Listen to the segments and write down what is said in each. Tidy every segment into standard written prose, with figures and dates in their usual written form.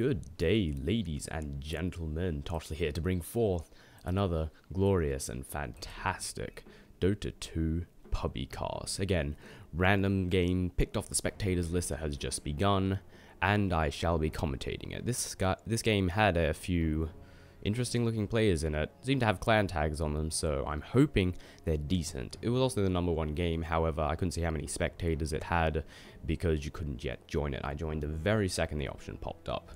Good day, ladies and gentlemen. Toshley here to bring forth another glorious and fantastic Dota 2 Pubbie cast. Again, random game picked off the spectators list that has just begun, and I shall be commentating it. This game had a few interesting looking players in it. Seemed to have clan tags on them, so I'm hoping they're decent. It was also the #1 game, however, I couldn't see how many spectators it had because you couldn't yet join it. I joined the very second the option popped up.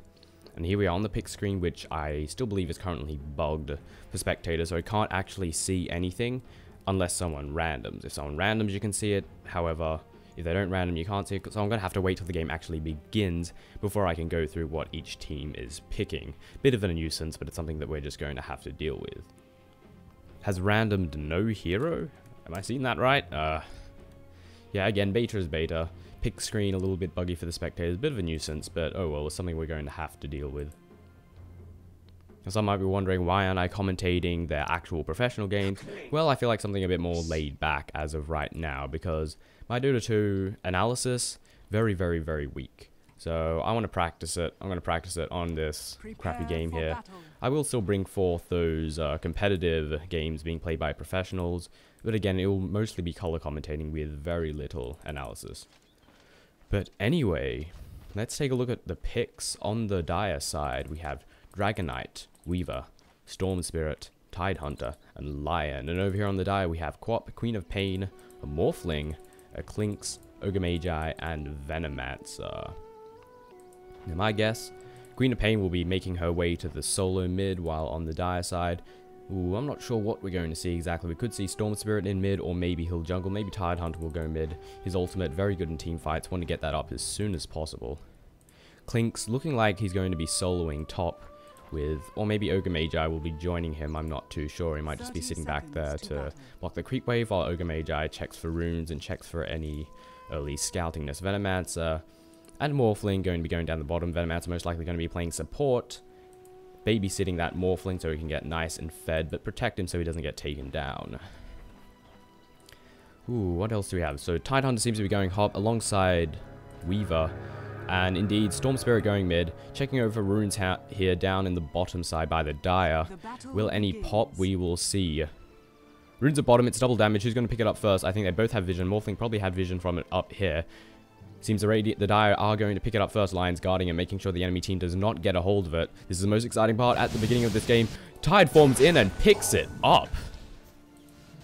And here we are on the pick screen, which I still believe is currently bugged for spectators, so I can't actually see anything unless someone randoms. If someone randoms, you can see it. However, if they don't random, you can't see it. So I'm going to have to wait till the game actually begins before I can go through what each team is picking. Bit of a nuisance, but it's something that we're just going to have to deal with. Has randomed no hero? Am I seeing that right? Yeah, again, beta is beta. Pick screen a little bit buggy for the spectators, bit of a nuisance, but oh well, it's something we're going to have to deal with. Some might be wondering, why aren't I commentating their actual professional games? Well, I feel like something a bit more laid back as of right now, because my Dota 2 analysis, very, very, very weak. So I want to practice it. I'm going to practice it on this crappy game here. I will still bring forth those competitive games being played by professionals, but again, it will mostly be color commentating with very little analysis. But anyway, let's take a look at the picks. On the Dire side, we have Dragon Knight, Weaver, Storm Spirit, Tidehunter, and Lion. And over here on the Dire, we have Quap, Queen of Pain, a Morphling, a Clinks, Ogre Magi, and Venomancer. Now my guess, Queen of Pain will be making her way to the solo mid, while on the Dire side, ooh, I'm not sure what we're going to see exactly. We could see Storm Spirit in mid, or maybe he'll jungle. Maybe Tidehunter will go mid. His ultimate, very good in team fights. Want to get that up as soon as possible. Clinks looking like he's going to be soloing top with, or maybe Ogre Magi will be joining him. I'm not too sure. He might just be sitting back there to block the creep wave, while Ogre Magi checks for runes and checks for any early scoutingness. Venomancer and Morphling going to be going down the bottom. Venomancer most likely going to be playing support, babysitting that Morphling so he can get nice and fed, but protect him so he doesn't get taken down. Ooh, what else do we have? So Tidehunter seems to be going hop alongside Weaver, and indeed Storm Spirit going mid, checking over runes here down in the bottom side by the Dire. Will any pop? We will see. Runes at bottom, it's double damage. Who's going to pick it up first? I think they both have vision. Morphling probably had vision from it up here. Seems the Dire are going to pick it up first. Lions guarding and making sure the enemy team does not get a hold of it. This is the most exciting part at the beginning of this game. Tide forms in and picks it up.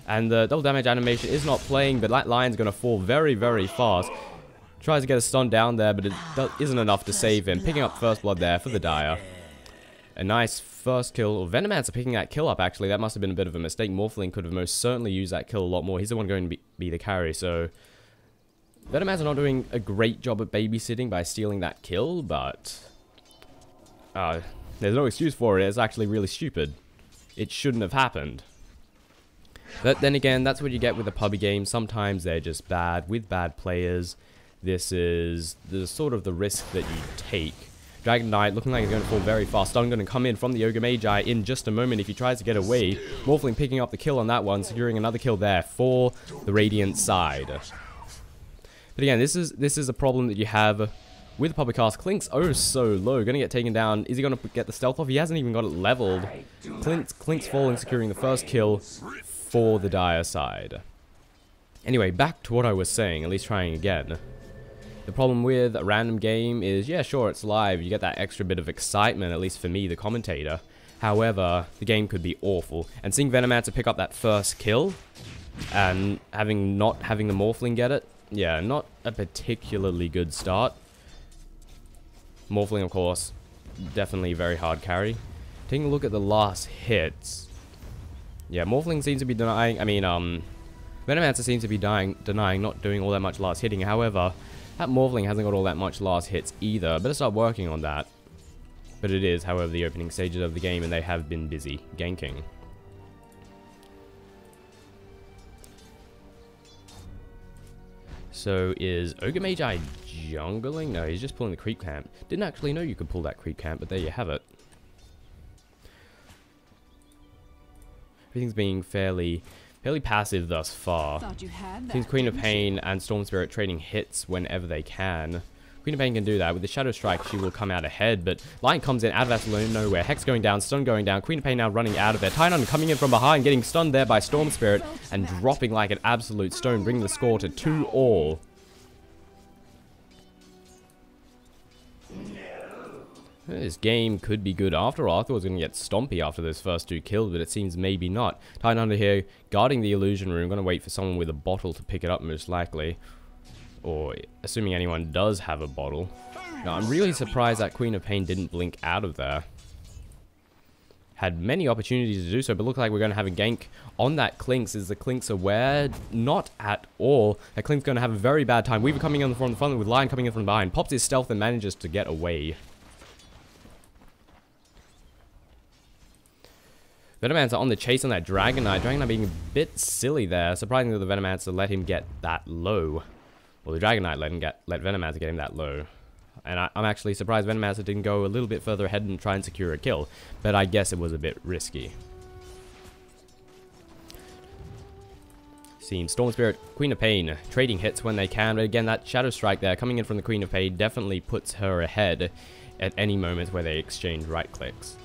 And the double damage animation is not playing, but that Lion's going to fall very, very fast. Tries to get a stun down there, but it isn't enough to save him. Picking up first blood there for the Dire. A nice first kill. Venomancer picking that kill up, actually. That must have been a bit of a mistake. Morphling could have most certainly used that kill a lot more. He's the one going to be the carry, so Venomancer not doing a great job at babysitting by stealing that kill, but there's no excuse for it. It's actually really stupid. It shouldn't have happened. But then again, that's what you get with a Pubbie game. Sometimes they're just bad with bad players. This is sort of the risk that you take. Dragon Knight looking like he's going to fall very fast. Stun going to come in from the Ogre Magi in just a moment if he tries to get away. Morphling picking up the kill on that one, securing another kill there for the Radiant side. But again, this is a problem that you have with Pubbie cast. Clinks oh so low, going to get taken down. Is he going to get the stealth off? He hasn't even got it leveled. Clinks falling, securing the first kill for the Dire side. Anyway, back to what I was saying, at least trying again. The problem with a random game is, yeah, sure, it's live. You get that extra bit of excitement, at least for me, the commentator. However, the game could be awful. And seeing Venomancer pick up that first kill, and not having the Morphling get it, yeah, not a particularly good start. Morphling, of course, definitely a very hard carry. Taking a look at the last hits. Yeah, Morphling seems to be denying, Venomancer seems to be denying not doing all that much last hitting. However, that Morphling hasn't got all that much last hits either. Better start working on that. But it is, however, the opening stages of the game, and they have been busy ganking. So is Ogre Magi jungling? No, he's just pulling the creep camp. Didn't actually know you could pull that creep camp, but there you have it. Everything's being fairly passive thus far. Seems Queen of Pain and Storm Spirit trading hits whenever they can. Queen of Pain can do that. With the Shadow Strike, she will come out ahead, but Lion comes in out of that nowhere. Hex going down, stun going down. Queen of Pain now running out of there. Tidehunter coming in from behind, getting stunned there by Storm Spirit, and dropping like an absolute stone, bringing the score to 2-all. This game could be good after all. I thought it was going to get stompy after those first 2 kills, but it seems maybe not. Tidehunter here, guarding the illusion room. Going to wait for someone with a bottle to pick it up, most likely. Or, assuming anyone does have a bottle. Now, I'm really surprised that Queen of Pain didn't blink out of there. Had many opportunities to do so, but looks like we're going to have a gank on that Clinks. Is the Clinks aware? Not at all. That Clink's going to have a very bad time. Weaver coming in from the front with Lion coming in from behind. Pops his stealth and manages to get away. Venomancer on the chase on that Dragon Knight. Dragon Knight being a bit silly there. Surprisingly, the Venomancer let him get that low. Well, the Dragon Knight let Venomancer get him that low. And I'm actually surprised Venomancer didn't go a little bit further ahead and try and secure a kill. But I guess it was a bit risky. Seems Storm Spirit, Queen of Pain, trading hits when they can. But again, that Shadow Strike there coming in from the Queen of Pain definitely puts her ahead at any moment where they exchange right clicks.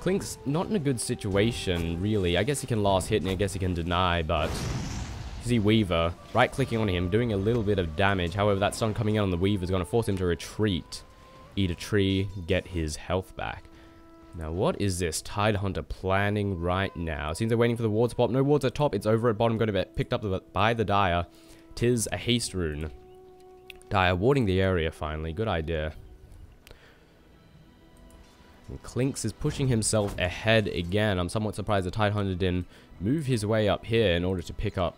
Clink's not in a good situation, really. I guess he can last hit and I guess he can deny, but... See Weaver, right-clicking on him, doing a little bit of damage. However, that stun coming in on the Weaver is going to force him to retreat, eat a tree, get his health back. Now, what is this Tidehunter planning right now? Seems they're waiting for the wards to pop. No wards at top. It's over at bottom, going to be picked up by the Dire. Tis a haste rune. Dire warding the area, finally. Good idea. And Clinks is pushing himself ahead again. I'm somewhat surprised the Tidehunter didn't move his way up here in order to pick up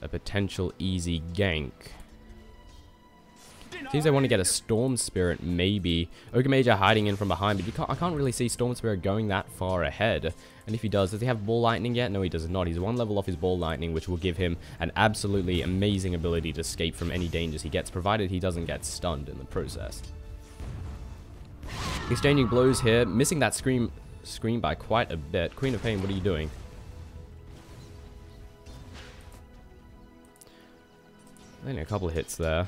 a potential easy gank. Seems they want to get a Storm Spirit, maybe. Ogre Magi hiding in from behind, but I can't really see Storm Spirit going that far ahead. And if he does he have Ball Lightning yet? No, he does not. He's 1 level off his Ball Lightning, which will give him an absolutely amazing ability to escape from any dangers he gets, provided he doesn't get stunned in the process. Exchanging blows here, missing that scream by quite a bit. Queen of Pain, what are you doing? Only a couple of hits there.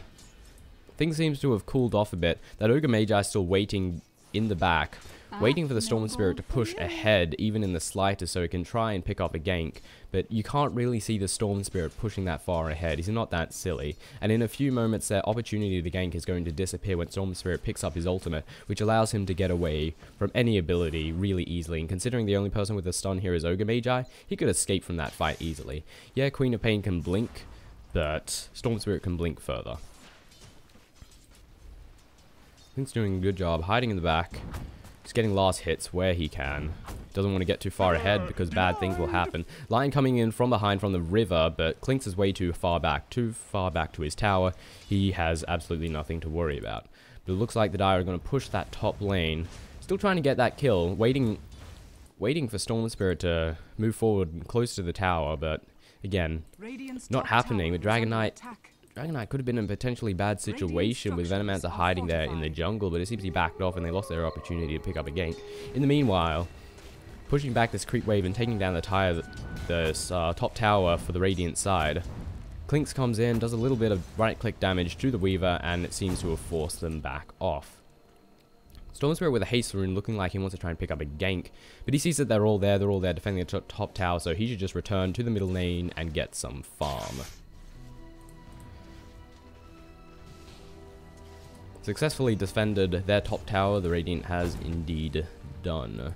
Things seems to have cooled off a bit. That Ogre Magi is still waiting in the back. Waiting for the Storm Spirit to push ahead, even in the slightest, so it can try and pick up a gank. But you can't really see the Storm Spirit pushing that far ahead. He's not that silly. And in a few moments, their opportunity to gank is going to disappear when Storm Spirit picks up his ultimate, which allows him to get away from any ability really easily. And considering the only person with a stun here is Ogre Magi, he could escape from that fight easily. Yeah, Queen of Pain can blink, but Storm Spirit can blink further. Link's doing a good job hiding in the back. He's getting last hits where he can. Doesn't want to get too far ahead because bad things will happen. Lion coming in from behind from the river, but Clinks is way too far back to his tower. He has absolutely nothing to worry about. But it looks like the Dire are going to push that top lane. Still trying to get that kill. Waiting for Storm Spirit to move forward close to the tower, but again, not happening. With Dragon Knight could have been in a potentially bad situation with Venomancer hiding there in the jungle, but it seems he backed off and they lost their opportunity to pick up a gank. In the meanwhile, pushing back this creep wave and taking down the top tower for the Radiant side. Clinks comes in, does a little bit of right-click damage to the Weaver, and it seems to have forced them back off. Storm Spirit with a haste rune looking like he wants to try and pick up a gank, but he sees that they're all there defending the top tower, so he should just return to the middle lane and get some farm. Successfully defended their top tower, the Radiant has indeed done.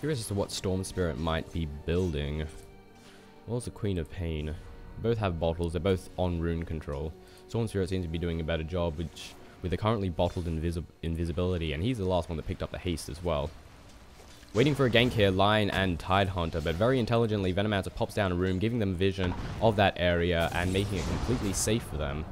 Curious as to what Storm Spirit might be building. What's the Queen of Pain? Both have bottles, they're both on rune control. Storm Spirit seems to be doing a better job with the currently bottled invisibility, and he's the last one that picked up the haste as well. Waiting for a gank here, Lion and Tidehunter, but very intelligently, Venomancer pops down a room, giving them vision of that area and making it completely safe for them.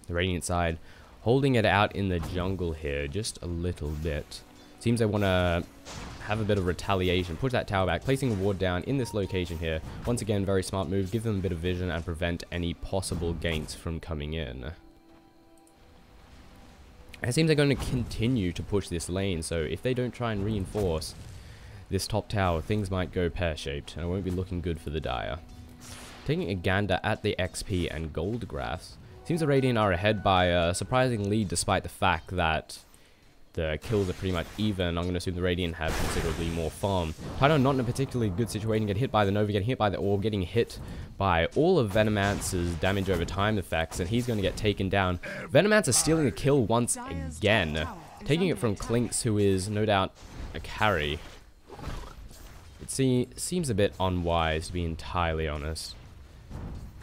The Radiant side holding it out in the jungle here, just a little bit. Seems they want to have a bit of retaliation, push that tower back, placing a ward down in this location here. Once again, very smart move, give them a bit of vision and prevent any possible ganks from coming in. It seems they're going to continue to push this lane, so if they don't try and reinforce, this top tower, things might go pear-shaped, and it won't be looking good for the Dire. Taking a gander at the XP and gold graphs, seems the Radiant are ahead by a surprising lead despite the fact that the kills are pretty much even. I'm going to assume the Radiant have considerably more farm. Tidon not in a particularly good situation, get hit by the Nova, getting hit by the Orb, getting hit by all of Venomancer's damage over time effects, and he's going to get taken down. Venomancer stealing the kill once again, taking it from Clinks, who is no doubt a carry. It seems a bit unwise, to be entirely honest.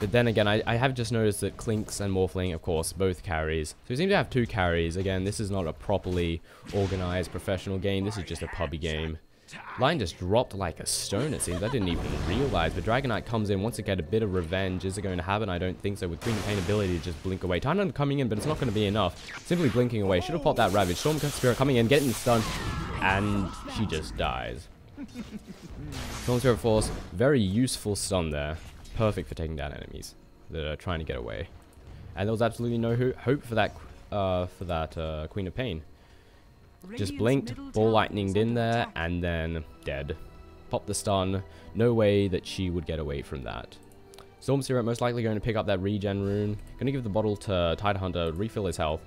But then again, I have just noticed that Clinks and Morphling, of course, both carries. So we seem to have 2 carries. Again, this is not a properly organized professional game. This is just a Pubbie game. Line just dropped like a stone, it seems. I didn't even realize. But Dragonite comes in, wants to get a bit of revenge. Is it going to happen? I don't think so. With Queen of Pain ability to just blink away. Tidon coming in, but it's not going to be enough. Simply blinking away. Should have popped that Ravage. Storm Spirit coming in, getting stunned. And she just dies. Storm Spirit Force, very useful stun there. Perfect for taking down enemies that are trying to get away. And there was absolutely no hope for that Queen of Pain. Just blinked, ball lightninged in there, and then dead. Popped the stun. No way that she would get away from that. Storm Spirit most likely going to pick up that regen rune. Going to give the bottle to Tidehunter, refill his health.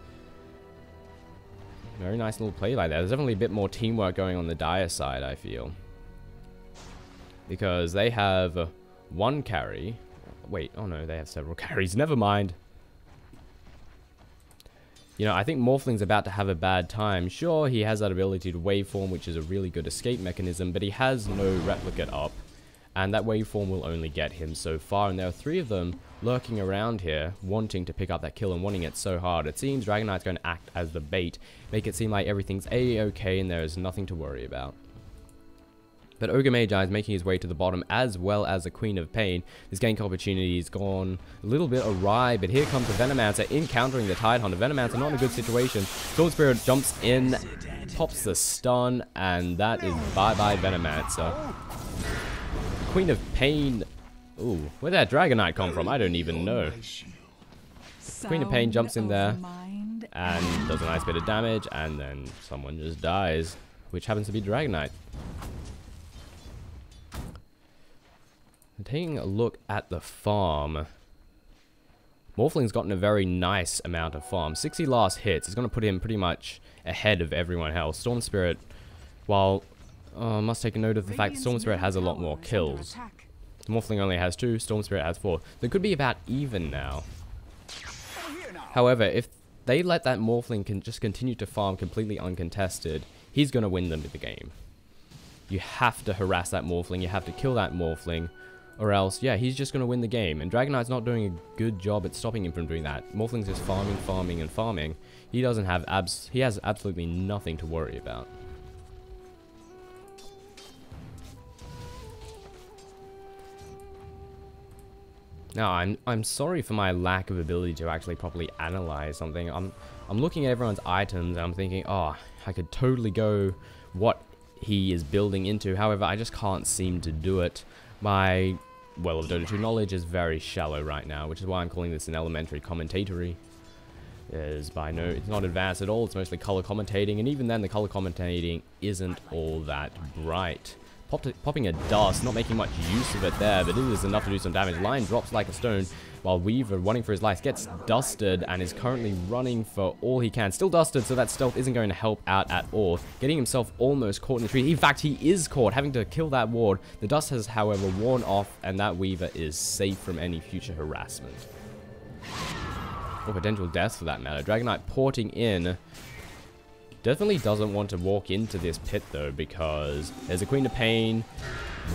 Very nice little play like that. There's definitely a bit more teamwork going on the Dire side, I feel. Because they have 1 carry. Wait, oh no, they have several carries. Never mind. You know, I think Morphling's about to have a bad time. Sure, he has that ability to waveform, which is a really good escape mechanism, but he has no replicate up. And that waveform will only get him so far. And there are 3 of them lurking around here, wanting to pick up that kill and wanting it so hard. It seems Dragonite's going to act as the bait, make it seem like everything's A-okay and there is nothing to worry about. But Ogre Magi is making his way to the bottom, as well as the Queen of Pain. This gank opportunity has gone a little bit awry, but here comes the Venomancer encountering the Tidehunter. Venomancer not in a good situation. Storm Spirit jumps in, pops the stun, and that is bye-bye Venomancer. Queen of Pain... Ooh, where'd that Dragonite come from? I don't even know. Queen of Pain jumps in there, and does a nice bit of damage, and then someone just dies, which happens to be Dragonite. Taking a look at the farm, Morphling's gotten a very nice amount of farm. 60 last hits is going to put him pretty much ahead of everyone else. Storm Spirit, while must take a note of the fact that Storm Spirit has a lot more kills. Morphling only has 2, Storm Spirit has 4. They could be about even now. However, if they let that Morphling just continue to farm completely uncontested, he's going to win them the game. You have to harass that Morphling, you have to kill that Morphling, or else, yeah, he's just going to win the game. And Dragonite's not doing a good job at stopping him from doing that. Morphling's just farming, farming, and farming. He doesn't have he has absolutely nothing to worry about. Now, I'm sorry for my lack of ability to actually properly analyze something. I'm looking at everyone's items and I'm thinking, oh, I could totally go what he is building into. However, I just can't seem to do it. My well of Dota 2 knowledge is very shallow right now, which is why I'm calling this an elementary commentatory. It's not advanced at all. It's mostly color commentating, and even then the color commentating isn't all that bright. Popping a dust, not making much use of it there, but it is enough to do some damage. Lion drops like a stone, while Weaver, running for his life, gets dusted and is currently running for all he can. Still dusted, so that stealth isn't going to help out at all. Getting himself almost caught in the tree. In fact, he is caught, having to kill that ward. The dust has, however, worn off, and that Weaver is safe from any future harassment. Or potential deaths, for that matter. Dragonite porting in. Definitely doesn't want to walk into this pit, though, because there's a Queen of Pain,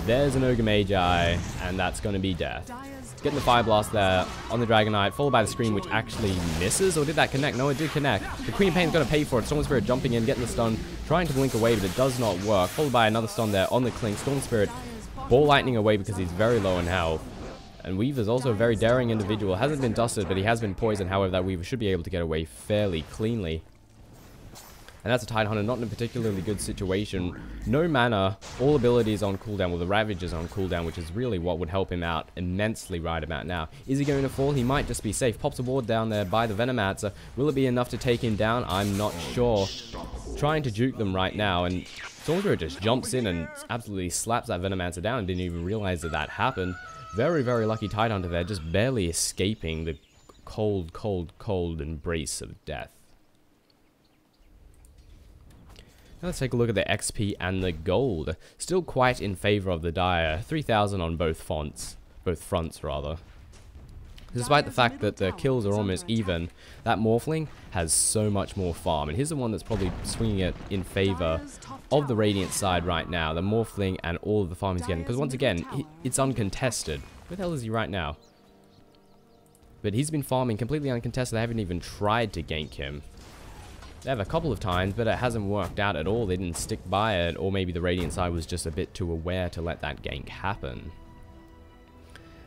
there's an Ogre Magi, and that's going to be death. Getting the Fire Blast there on the Dragonite, followed by the Scream, which actually misses, or did that connect? No, it did connect. The Queen of Pain's going to pay for it. Storm Spirit jumping in, getting the stun, trying to blink away, but it does not work. Followed by another stun there on the Clink. Storm Spirit ball lightning away because he's very low in health. And Weaver's also a very daring individual. Hasn't been dusted, but he has been poisoned. However, that Weaver should be able to get away fairly cleanly. And that's a Tidehunter not in a particularly good situation. No mana, all abilities on cooldown, well the Ravage is on cooldown, which is really what would help him out immensely right about now. Is he going to fall? He might just be safe. Pops a ward down there by the Venomancer. Will it be enough to take him down? I'm not sure. Trying to juke them right now, and Stormspirit just jumps in and absolutely slaps that Venomancer down and didn't even realize that that happened. Very, very lucky Tidehunter there, just barely escaping the cold, cold, cold embrace of death. Now let's take a look at the XP and the gold. Still quite in favor of the Dire. 3,000 on both fronts. Despite the fact that the kills are almost even, that Morphling has so much more farm. And here's the one that's probably swinging it in favor of the Radiant side right now. The Morphling and all of the farm he's getting. Because once again, it's uncontested. Where the hell is he right now? But he's been farming completely uncontested. They haven't even tried to gank him. They have a couple of times, but it hasn't worked out at all. They didn't stick by it, or maybe the Radiant side was just a bit too aware to let that gank happen.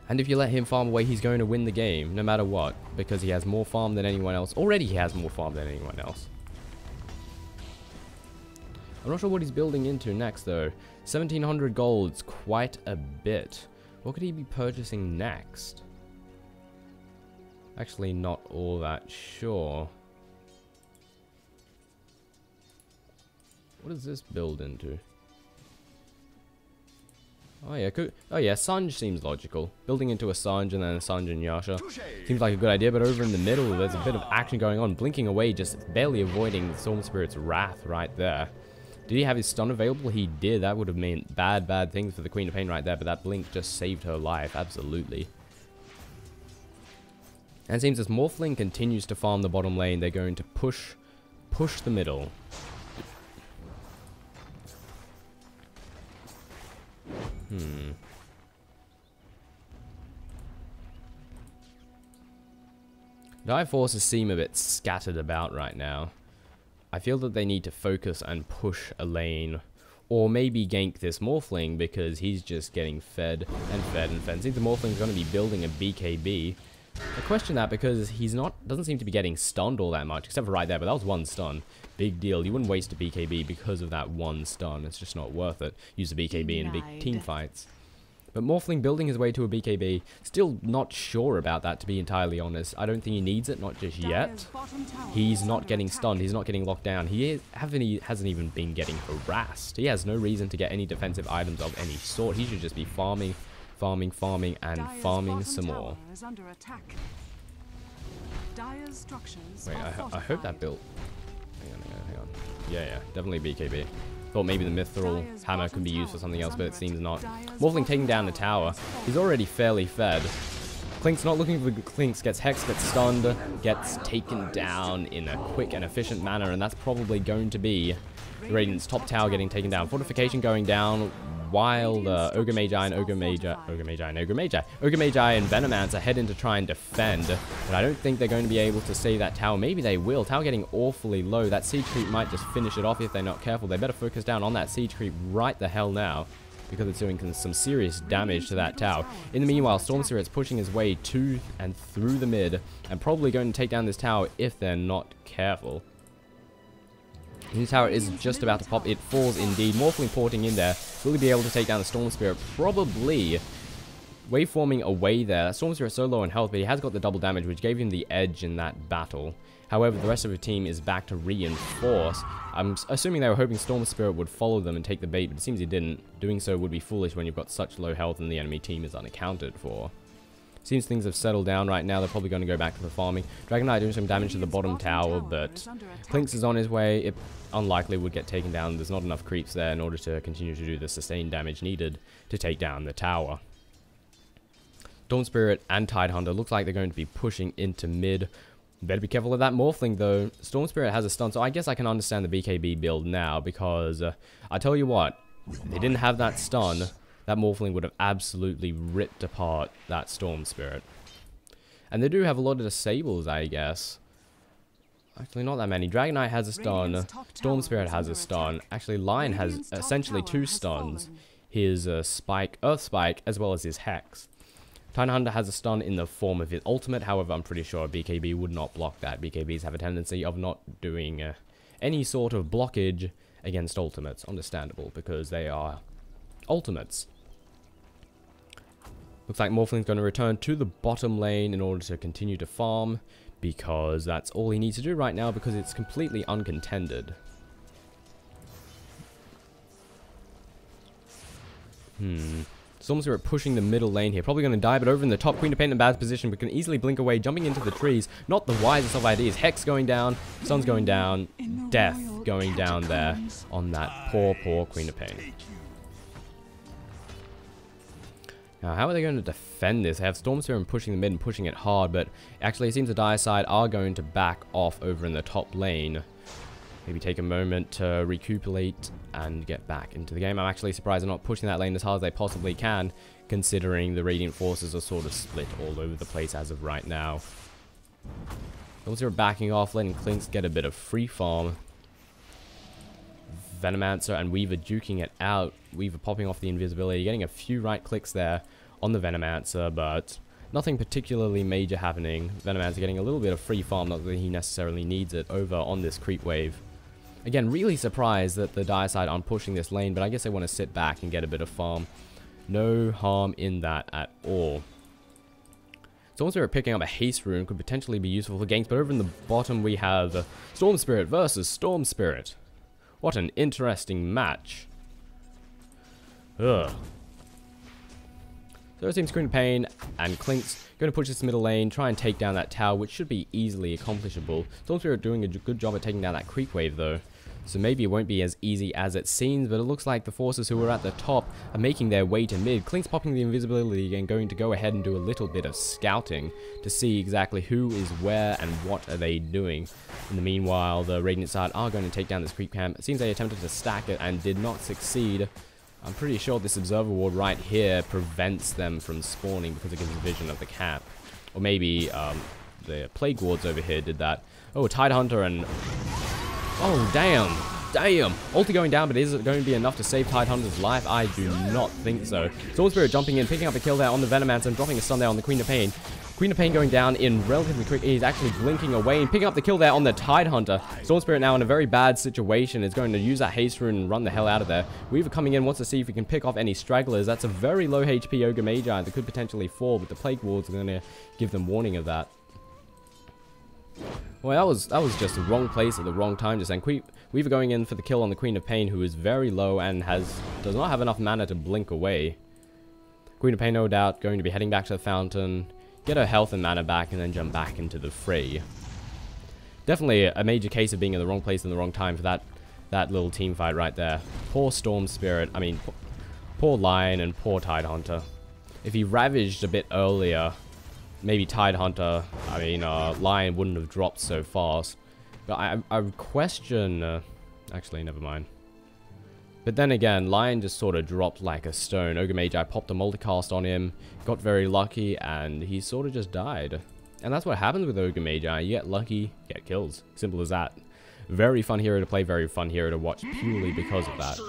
And if you let him farm away, he's going to win the game, no matter what, because he has more farm than anyone else. Already he has more farm than anyone else. I'm not sure what he's building into next, though. 1,700 gold, it's quite a bit. What could he be purchasing next? Actually, not all that sure. What does this build into? Oh yeah, Sanj seems logical. Building into a Sanj and then a Sanj and Yasha seems like a good idea, but over in the middle there's a bit of action going on. Blinking away, just barely avoiding Storm Spirit's wrath right there. Did he have his stun available? He did. That would have meant bad things for the Queen of Pain right there, but that blink just saved her life, absolutely. And it seems as Morphling continues to farm the bottom lane, they're going to push the middle. Dire forces seem a bit scattered about right now. I feel that they need to focus and push a lane, or maybe gank this Morphling because he's just getting fed and fed and fed. I think the Morphling's going to be building a BKB. I question that because he's doesn't seem to be getting stunned all that much, except for right there, but that was one stun. Big deal. You wouldn't waste a BKB because of that one stun. It's just not worth it. Use a BKB in big team fights. But Morphling building his way to a BKB, still not sure about that, to be entirely honest. I don't think he needs it, not just yet. He's not getting stunned, he's not getting locked down. He hasn't even been getting harassed. He has no reason to get any defensive items of any sort. He should just be farming, and farming some more. Wait, I hope that built... Hang on. Yeah, definitely BKB. Thought maybe the Mithril Hammer could be used for something else, but it seems not. Morphling taking down the tower. He's already fairly fed. Clink's not looking for Clinks, gets Hex, gets stunned, gets taken down in a quick and efficient manner, and that's probably going to be the Radiant's top tower getting taken down. Fortification going down, while Ogre Magi and Venomancer head in to try and defend. But I don't think they're going to be able to save that tower. Maybe they will. Tower getting awfully low. That siege creep might just finish it off if they're not careful. They better focus down on that siege creep right the hell now, because it's doing some serious damage to that tower. In the meanwhile, Storm Spirit's pushing his way to and through the mid, and probably going to take down this tower if they're not careful. His tower is just about to pop. It falls indeed. Morphling porting in there. Will he be able to take down the Storm Spirit? Probably. Waveforming away there. Storm Spirit's so low in health, but he has got the double damage, which gave him the edge in that battle. However, the rest of the team is back to reinforce. I'm assuming they were hoping Storm Spirit would follow them and take the bait, but it seems he didn't. Doing so would be foolish when you've got such low health and the enemy team is unaccounted for. Seems things have settled down right now. They're probably going to go back to the farming. Dragon Knight doing some damage to the bottom tower, but Clinks is on his way. It unlikely would get taken down. There's not enough creeps there in order to continue to do the sustained damage needed to take down the tower. Dawn Spirit and Tidehunter looks like they're going to be pushing into mid. Better be careful of that Morphling though. Storm Spirit has a stun, so I guess I can understand the BKB build now, because I tell you what, if they didn't have that stun, that Morphling would have absolutely ripped apart that Storm Spirit. And they do have a lot of disables, I guess. Actually, not that many. Dragon Knight has a stun. Storm Spirit has a stun. Actually, Lion has essentially 2 stuns. His Spike, Earth Spike, as well as his Hex. Tidehunter has a stun in the form of his ultimate. However, I'm pretty sure BKB would not block that. BKBs have a tendency of not doing any sort of blockage against ultimates. Understandable, because they are ultimates. Looks like Morphling's going to return to the bottom lane in order to continue to farm, because that's all he needs to do right now, because it's completely uncontended. Storm Spirit pushing the middle lane here. Probably going to die, but over in the top, Queen of Pain in bad position, but can easily blink away, jumping into the trees. Not the wisest of ideas. Hex going down, Sun's going down, Death going down there on that poor, poor Queen of Pain. Now, how are they going to defend this? They have Storm Spirit pushing the mid and pushing it hard, but actually it seems the Dire side are going to back off over in the top lane. Maybe take a moment to recuperate and get back into the game. I'm actually surprised they're not pushing that lane as hard as they possibly can, considering the Radiant forces are sort of split all over the place as of right now. Also backing off, letting Clinks get a bit of free farm. Venomancer and Weaver duking it out. Weaver popping off the invisibility, getting a few right clicks there on the Venomancer, but nothing particularly major happening. Venomancer getting a little bit of free farm, not that he necessarily needs it, over on this creep wave. Again, really surprised that the Dire side aren't pushing this lane, but I guess they want to sit back and get a bit of farm. No harm in that at all. Storm Spirit picking up a haste rune could potentially be useful for ganks, but over in the bottom we have Storm Spirit versus Storm Spirit. What an interesting match. Ugh. So it seems Queen of Pain and Clink's going to push this middle lane, try and take down that tower, which should be easily accomplishable. Storm Spirit doing a good job at taking down that creep wave though. So maybe it won't be as easy as it seems, but it looks like the forces who are at the top are making their way to mid. Clink's popping the invisibility and going to go ahead and do a little bit of scouting to see exactly who is where and what are they doing. In the meanwhile, the Radiant side are going to take down this creep camp. It seems they attempted to stack it and did not succeed. I'm pretty sure this observer ward right here prevents them from spawning because it gives a vision of the camp. Or maybe the plague wards over here did that. Oh, Tidehunter and... Oh, damn. Damn. Ulti going down, but is it going to be enough to save Tidehunter's life? I do not think so. Storm Spirit jumping in, picking up a kill there on the Venomancer and dropping a stun there on the Queen of Pain. Queen of Pain going down in relatively quick. He's actually blinking away and picking up the kill there on the Tidehunter. Storm Spirit now in a very bad situation. Is going to use that haste rune and run the hell out of there. Weaver coming in, wants to see if he can pick off any stragglers. That's a very low HP Ogre Magi that could potentially fall, but the Plague Wards are going to give them warning of that. Well, that was just the wrong place at the wrong time just then. Weaver going in for the kill on the Queen of Pain, who is very low and does not have enough mana to blink away. Queen of Pain, no doubt, going to be heading back to the fountain, get her health and mana back, and then jump back into the fray. Definitely a major case of being in the wrong place in the wrong time for that little team fight right there. Poor Storm Spirit, I mean, poor Lion and poor Tidehunter. If he ravaged a bit earlier, maybe Tidehunter, I mean, Lion wouldn't have dropped so fast. But I question... actually, never mind. But then again, Lion just sort of dropped like a stone. Ogre Magi popped a multicast on him, got very lucky, and he sort of just died. And that's what happens with Ogre Magi. You get lucky, get kills. Simple as that. Very fun hero to play, very fun hero to watch purely because of that.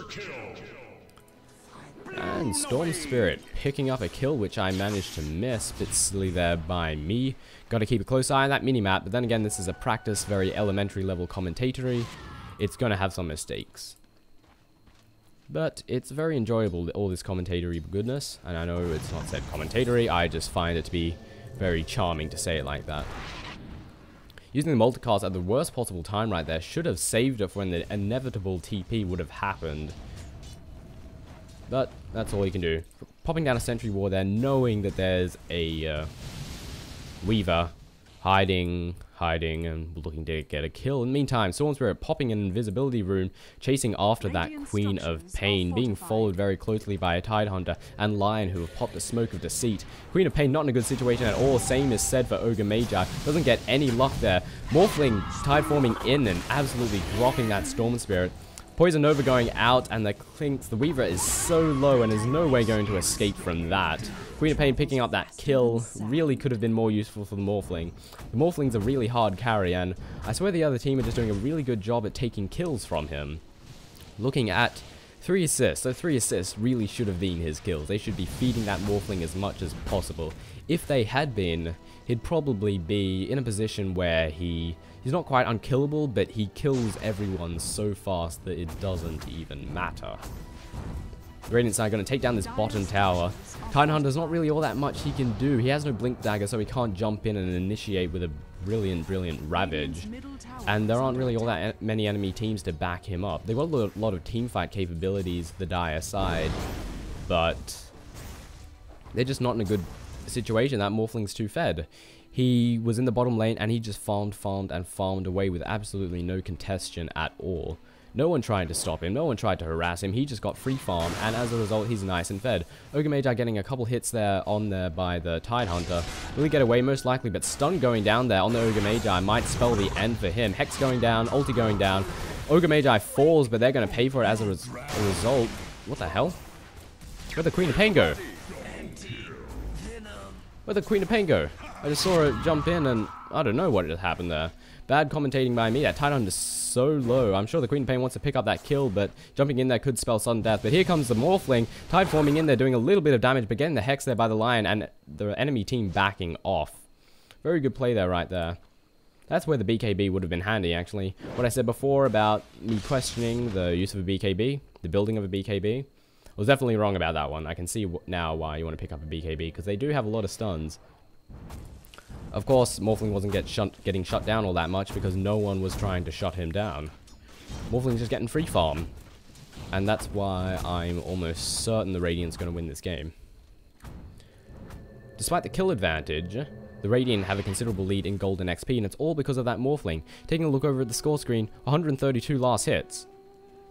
And Storm Spirit picking up a kill, which I managed to miss. Bit silly there by me. Got to keep a close eye on that minimap, but then again, this is a practice, very elementary level commentatory. It's going to have some mistakes. But it's very enjoyable, all this commentatory goodness. And I know it's not said commentatory, I just find it to be very charming to say it like that. Using the multicast at the worst possible time right there should have saved it for when the inevitable TP would have happened. But that's all you can do. Popping down a sentry ward there, knowing that there's a Weaver hiding, and looking to get a kill. In the meantime, Storm Spirit popping an invisibility rune, chasing after that Queen of Pain, being followed very closely by a Tidehunter and Lion, who have popped a smoke of deceit. Queen of Pain not in a good situation at all. Same is said for Ogre Magi. Doesn't get any luck there. Morphling Tide forming in and absolutely dropping that Storm Spirit. Poison Nova going out, and the Weaver is so low and is no way going to escape from that. Queen of Pain picking up that kill really could have been more useful for the Morphling. The Morphling's a really hard carry, and I swear the other team are just doing a really good job at taking kills from him. Looking at 3 assists. So 3 assists really should have been his kills. They should be feeding that Morphling as much as possible. If they had been, he'd probably be in a position where he's not quite unkillable, but he kills everyone so fast that it doesn't even matter. The Radiant side going to take down this bottom tower. Tidehunter's not really all that much he can do. He has no Blink Dagger, so he can't jump in and initiate with a brilliant Ravage. And there aren't really all that many enemy teams to back him up. They've got a lot of teamfight capabilities, the Dire side, but they're just not in a good situation. That Morphling's too fed. He was in the bottom lane and he just farmed away with absolutely no contestation at all. No one tried to stop him, no one tried to harass him, he just got free farm, and as a result, he's nice and fed. Ogre Magi getting a couple hits there by the Tidehunter. Will he get away most likely, but stun going down there on the Ogre Magi might spell the end for him. Hex going down, ulti going down. Ogre Magi falls, but they're going to pay for it as a result. What the hell? Where'd the Queen of Pain go? Where'd the Queen of Pain go? I just saw her jump in and I don't know what just happened there. Bad commentating by me. That Tidehunter is so low. I'm sure the Queen of Pain wants to pick up that kill, but jumping in there could spell sudden death. But here comes the Morphling. Tide forming in there, doing a little bit of damage, but getting the Hex there by the Lion, and the enemy team backing off. Very good play there, right there. That's where the BKB would have been handy, actually. What I said before about me questioning the use of a BKB, the building of a BKB, I was definitely wrong about that one. I can see now why you want to pick up a BKB, because they do have a lot of stuns. Of course, Morphling wasn't getting shut down all that much because no one was trying to shut him down. Morphling's just getting free farm. And that's why I'm almost certain the Radiant's going to win this game. Despite the kill advantage, the Radiant have a considerable lead in golden XP, and it's all because of that Morphling. Taking a look over at the score screen, 132 last hits.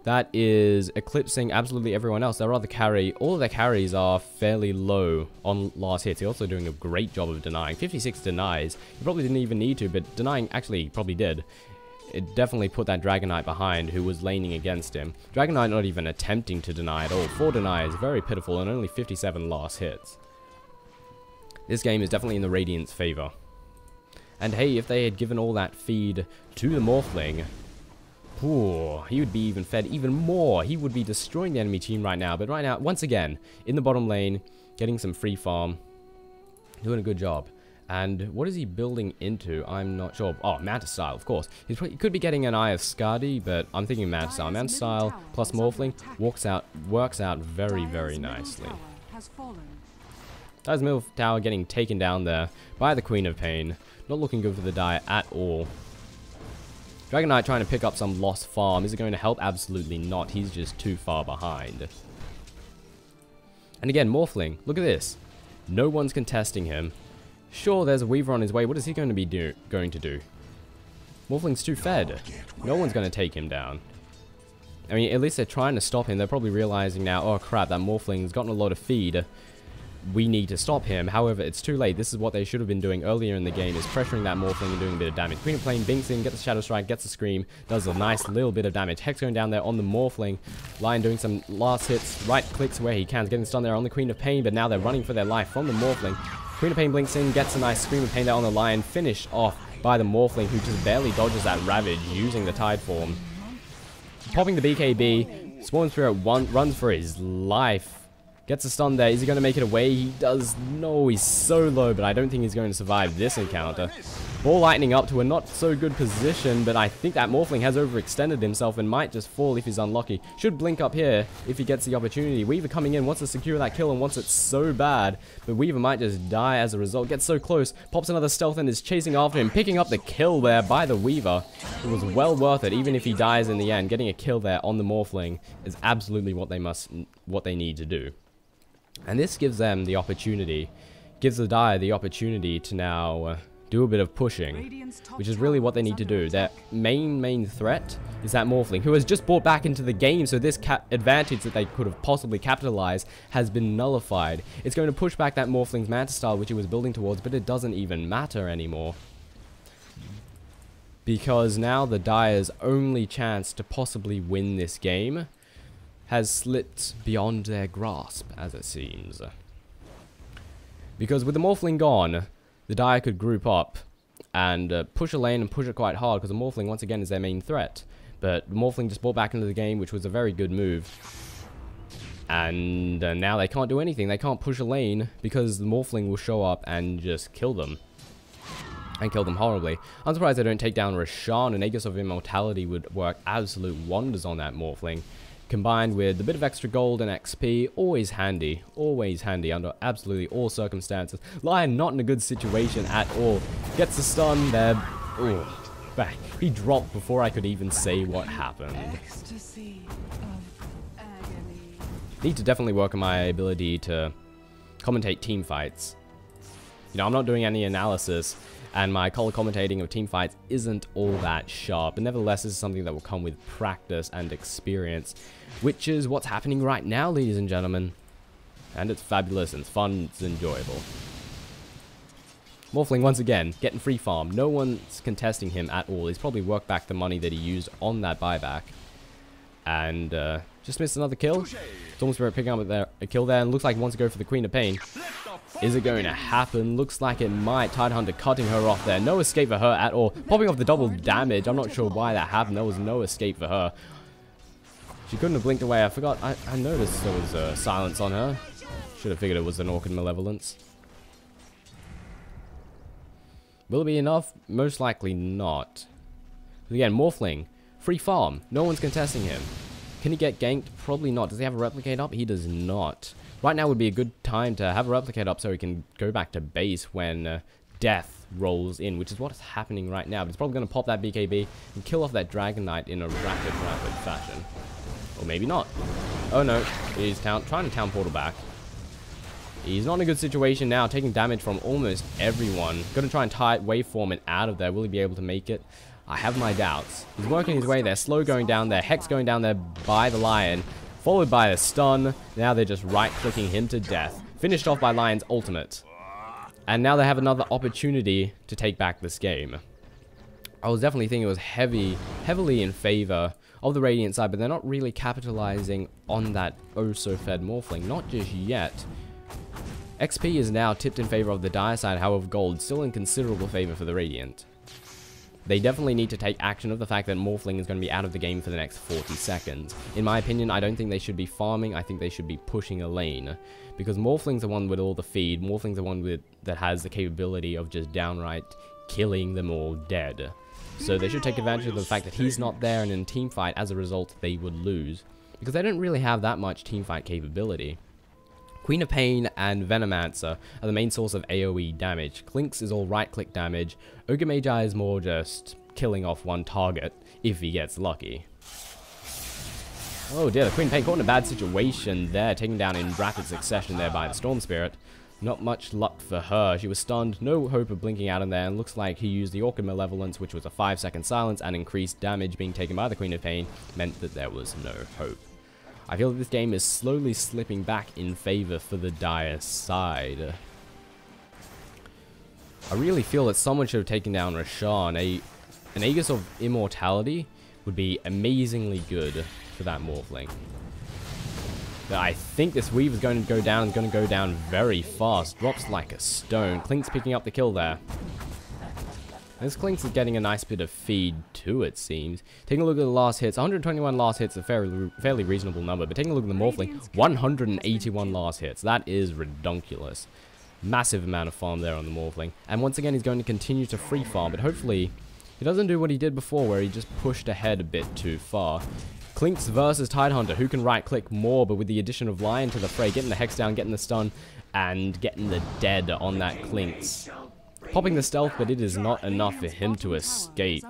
That is eclipsing absolutely everyone else. Their other carry, all of their carries are fairly low on last hits. He's also doing a great job of denying. 56 denies. He probably didn't even need to, but denying actually probably did. It definitely put that Dragon Knight behind who was laning against him. Dragon Knight not even attempting to deny at all. 4 denies, very pitiful, and only 57 last hits. This game is definitely in the Radiant's favor. And hey, if they had given all that feed to the Morphling, ooh, he would be even fed even more. He would be destroying the enemy team right now. But right now, once again, in the bottom lane, getting some free farm. Doing a good job. And what is he building into? I'm not sure. Oh, Manta Style, of course. He could be getting an Eye of Skadi, but I'm thinking Manta Style. Manta Style plus Morphling works out very, very nicely. That's middle tower getting taken down there by the Queen of Pain. Not looking good for the Dire at all. Dragon Knight trying to pick up some lost farm. Is it going to help? Absolutely not. He's just too far behind. And again, Morphling. Look at this. No one's contesting him. Sure, there's a Weaver on his way. What is he going to be going to do? Morphling's too fed. No one's going to take him down. I mean, at least they're trying to stop him. They're probably realizing now, oh crap, that Morphling's gotten a lot of feed. We need to stop him. However, it's too late. This is what they should have been doing earlier in the game, is pressuring that Morphling and doing a bit of damage. Queen of Pain binks in, gets a Shadow Strike, gets a Scream, does a nice little bit of damage. Hex going down there on the Morphling. Lion doing some last hits, right clicks where he can, getting stunned there on the Queen of Pain, but now they're running for their life from the Morphling. Queen of Pain blinks in, gets a nice Scream of Pain there on the Lion, finished off by the Morphling, who just barely dodges that Ravage using the Tide form. Popping the BKB, Swarm Spirit runs for his life. Gets a stun there. Is he going to make it away? He does. No, he's so low, but I don't think he's going to survive this encounter. Ball lightning up to a not so good position, but I think that Morphling has overextended himself and might just fall if he's unlucky. Should blink up here if he gets the opportunity. Weaver coming in, wants to secure that kill and wants it so bad, but Weaver might just die as a result. Gets so close, pops another stealth and is chasing after him, picking up the kill there by the Weaver. It was well worth it, even if he dies in the end. Getting a kill there on the Morphling is absolutely what they need to do. And this gives them the opportunity, gives the Dire the opportunity to now do a bit of pushing, which is really what they need to do. Their main threat is that Morphling, who has just brought back into the game, so this advantage that they could have possibly capitalized has been nullified. It's going to push back that Morphling's Manta Style, which it was building towards, but it doesn't even matter anymore. Because now the Dire's only chance to possibly win this game has slipped beyond their grasp, as it seems. Because with the Morphling gone, the Dire could group up and push a lane and push it quite hard, because the Morphling once again is their main threat. But the Morphling just brought back into the game, which was a very good move. And now they can't do anything. They can't push a lane because the Morphling will show up and just kill them. And kill them horribly. I'm surprised they don't take down Roshan. An Aegis of Immortality would work absolute wonders on that Morphling. Combined with a bit of extra gold and XP, always handy under absolutely all circumstances. Lion not in a good situation at all. Gets the stun there. Ooh, back. He dropped before I could even say what happened. Need to definitely work on my ability to commentate team fights. You know, I'm not doing any analysis, and my color commentating of team fights isn't all that sharp. But nevertheless, this is something that will come with practice and experience, which is what's happening right now, ladies and gentlemen. And it's fabulous, and it's fun, it's enjoyable. Morphling, once again, getting free farm. No one's contesting him at all. He's probably worked back the money that he used on that buyback. And, just missed another kill. Storm Spirit picking up a kill there, and looks like he wants to go for the Queen of Pain. Is it going to happen? Looks like it might. Tidehunter cutting her off there. No escape for her at all. Popping off the double damage. I'm not sure why that happened. There was no escape for her. She couldn't have blinked away. I forgot. I noticed there was silence on her. Should have figured it was an Orchid Malevolence. Will it be enough? Most likely not. But again, Morphling. Free farm. No one's contesting him. Can he get ganked? Probably not. Does he have a replicate up? He does not. Right now would be a good time to have a replicate up so he can go back to base when death rolls in, which is what is happening right now. But he's probably going to pop that BKB and kill off that Dragon Knight in a rapid fashion. Or maybe not. Oh no, he's trying to town portal back. He's not in a good situation now, taking damage from almost everyone. Going to try and tie waveform it out of there. Will he be able to make it? I have my doubts. He's working his way there, slow going down there, Hex going down there by the Lion, followed by a stun. Now they're just right-clicking him to death. Finished off by Lion's ultimate. And now they have another opportunity to take back this game. I was definitely thinking it was heavily in favor of the Radiant side, but they're not really capitalizing on that oh-so-fed Morphling. Not just yet. XP is now tipped in favor of the Dire side, however gold still in considerable favor for the Radiant. They definitely need to take action of the fact that Morphling is going to be out of the game for the next 40 seconds. In my opinion, I don't think they should be farming. I think they should be pushing a lane. Because Morphling's the one with all the feed. Morphling's the one that has the capability of just downright killing them all dead. So they should take advantage of the fact that he's not there, and in a team fight, as a result, they would lose. Because they don't really have that much team fight capability. Queen of Pain and Venomancer are the main source of AoE damage. Clinks is all right-click damage. Ogre Magi is more just killing off one target if he gets lucky. Oh dear, the Queen of Pain caught in a bad situation there, taken down in rapid succession there by the Storm Spirit. Not much luck for her. She was stunned, no hope of blinking out in there, and looks like he used the Orchid Malevolence, which was a 5-second silence, and increased damage being taken by the Queen of Pain, meant that there was no hope. I feel that this game is slowly slipping back in favor for the Dire side. I really feel that someone should have taken down Roshan. An Aegis of Immortality would be amazingly good for that Morphling. But I think this Weave is going to go down, very fast. Drops like a stone. Clink's picking up the kill there. This Clinks is getting a nice bit of feed too, it seems. Taking a look at the last hits, 121 last hits, a fairly reasonable number. But taking a look at the Morphling, 181 last hits. That is redonkulous. Massive amount of farm there on the Morphling. And once again, he's going to continue to free farm, but hopefully he doesn't do what he did before, where he just pushed ahead a bit too far. Clinks versus Tidehunter, who can right-click more, but with the addition of Lion to the fray, getting the Hex down, getting the stun, and getting the dead on that Clinks. Popping the stealth, but it is not enough for him to escape.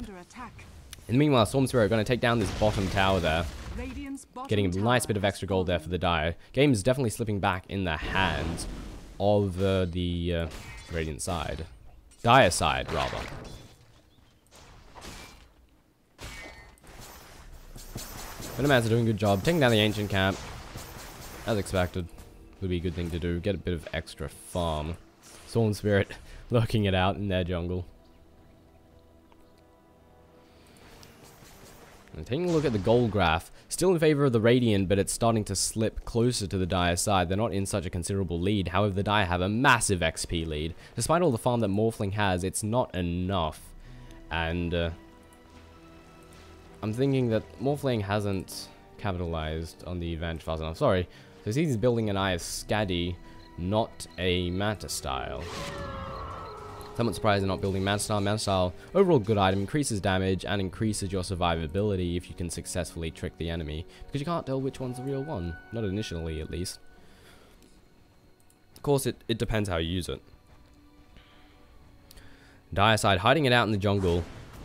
In the meanwhile, Storm Spirit are going to take down this bottom tower there. Getting a nice bit of extra gold there for the Dire. Game is definitely slipping back in the hands of the Radiant side. Dire side, rather. Venomancer doing a good job. Taking down the Ancient Camp. As expected. Would be a good thing to do. Get a bit of extra farm. Storm Spirit lurking it out in their jungle. And taking a look at the gold graph, still in favor of the Radiant, but it's starting to slip closer to the Dire side. They're not in such a considerable lead. However, the Dire have a massive XP lead. Despite all the farm that Morphling has, it's not enough. And I'm thinking that Morphling hasn't capitalized on the advantage fast enough. Sorry, So he's building an Eye of Skadi, not a Manta style. Somewhat surprised they're not building Manta style. Manta style, overall good item, increases damage and increases your survivability if you can successfully trick the enemy. Because you can't tell which one's the real one. Not initially, at least. Of course, it depends how you use it. Dire side, hiding it out in the jungle.